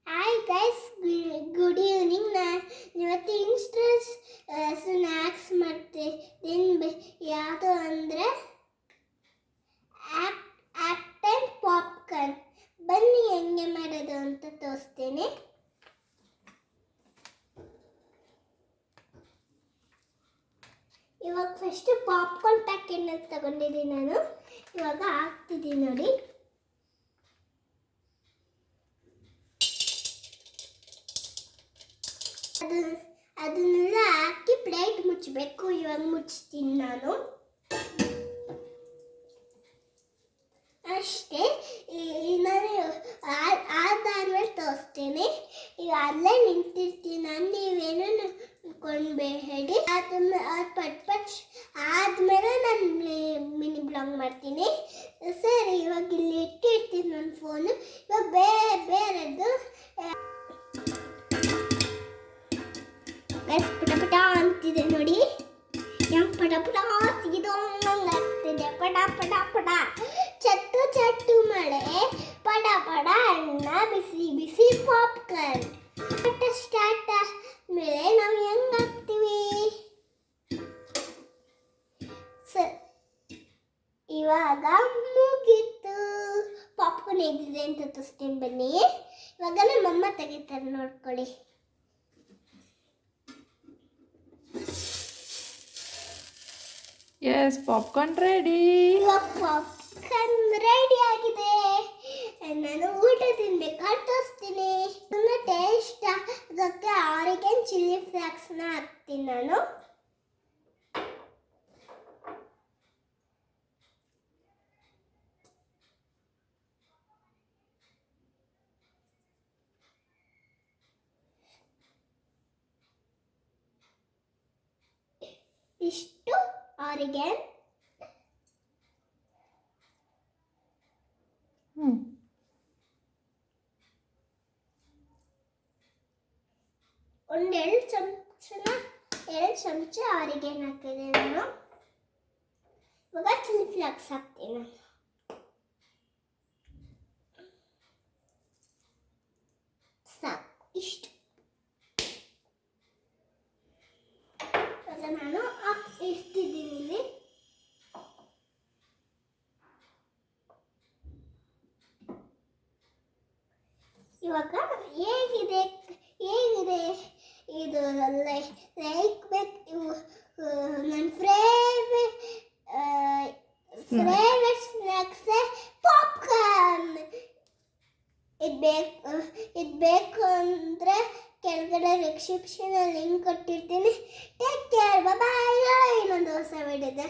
Hi guys, good evening. ನಾನು ಇವತ್ತು instant snacks ಮಾಡ್ತಿದ್ದೀನಿ. ಯಾವುದು ಅಂದರೆ ಆ್ಯಪಲ್ ಪಾಪ್ಕಾರ್ನ್. ಬನ್ನಿ ಹೆಂಗೆ ಮಾಡೋದು ಅಂತ ತೋರಿಸ್ತೀನಿ. ಇವಾಗ ಫಸ್ಟ್ ಪಾಪ್ಕಾರ್ನ್ ಪ್ಯಾಕೆಟ್ನ ತಗೊಂಡಿದ್ದೀನಿ ನಾನು. ಇವಾಗ ಹಾಕ್ತಿದ್ದೀನಿ ನೋಡಿ. ಅದನ್ನೆಲ್ಲ ಹಾಕಿ ಪ್ಲೇಟ್ ಮುಚ್ಚಬೇಕು. ಇವಾಗ ಮುಚ್ತೀನಿ ನಾನು ಅಷ್ಟೇ. ನಾನು ಆದ್ಮೇಲೆ ತೋರಿಸ್ತೇನೆ. ಈಗ ಅಲ್ಲೇ ನಿಂತಿರ್ತೀನಿ ನಾನು, ನೀವೇನು ಅನ್ಕೊಂಡ್ಬೇಡಿ. ಅದು ಪಟ್ ಆದಮೇಲೆ ನಾನು ಮಿನಿ ಬ್ಲಾಗ್ ಮಾಡ್ತೀನಿ. ಸರಿ, ಇವಾಗ ಇಲ್ಲಿ ಇಟ್ಟಿರ್ತೀನಿ ನನ್ನ ಫೋನು. ಇವಾಗ ಬೇರೆದು ಪಟ ಪಟ ಅಂತಿದೆ ನೋಡಿ. ಪಟ ಪಟ ಸಿಗಿದೋಂಗಾಗ್ತಿದೆ. ಪಟ ಪಟ ಪಟ ಚಟ್ಟು ಚಟ್ಟು ಮಳೆ, ಪಡ ಪಡ ಅಣ್ಣ, ಬಿಸಿ ಬಿಸಿ ಪಾಪ್ಕಾರ್ನ್. ಪಟ ಸ್ಟಾರ್ಟ್ ಆದ್ಮೇಲೆ ನಾವು ಹೆಂಗಾಗ್ತೀವಿ. ಇವಾಗ ಮುಗೀತು. ಪಾಪ್ಕಾರ್ನ್ ಹೇಗಿದೆ ಅಂತ ತೋರಿಸ್ತೀನಿ ಬನ್ನಿ. ಇವಾಗ ನಮ್ಮಮ್ಮ ತೆಗಿತಾರೆ ನೋಡ್ಕೊಳ್ಳಿ. Yes, popcorn ready. Popcorn ready ಆಗಿದೆ. ನಾನು ಊಟ ತಿನ್ಬೇಕಾದ್ರೆ ತೋರಿಸ್ತೀನಿ. ನನ್ನ ಟೇಸ್ಟ್ ಅದಕ್ಕೆ ಆರಿಗನ್ ಚಿಲ್ಲಿ ಫ್ಲೇಕ್ಸ್ನ ಹಾಕ್ತೀನಿ ನಾನು. ಇಷ್ಟು ಆರಿಗನ್. ಒಂದು 2 ಚಮಚ ಆರಿಗನ್ ಹಾಕಿದೆ ನಾನು. ಇವಾಗ ಚಿಲ್ಲಿ ಫ್ಲೇಕ್ಸ್ ಹಾಕ್ತೀನಿ ನಾನು. ಸಾಕು, ಇಷ್ಟು. ನಾನು ಇಡ್ತಿದ್ದೀನಿ ಇಲ್ಲಿ. ಇವಾಗ ಹೇಗಿದೆ ಇದು ಲೈಕ್ ಬೇಕು. ನನ್ನ ಫೇವ್ರೆಟ್ ಸ್ನ್ಯಾಕ್ಸ್ ಪಾಪ್ಕಾರ್ನ್. ಇದು ಬೇಕು ಅಂದರೆ ಕೆಳಗಡೆ ಡಿಸ್ಕ್ರಿಪ್ಷನಲ್ಲಿ ಲಿಂಕ್ ಕೊಟ್ಟಿರ್ತೀನಿ. ಟೇಕ್ ಕೇರ್, ಬಾಯ್. ಇನ್ನೊಂದು ಹೊಸ ವಿಡಿಯೋದೆ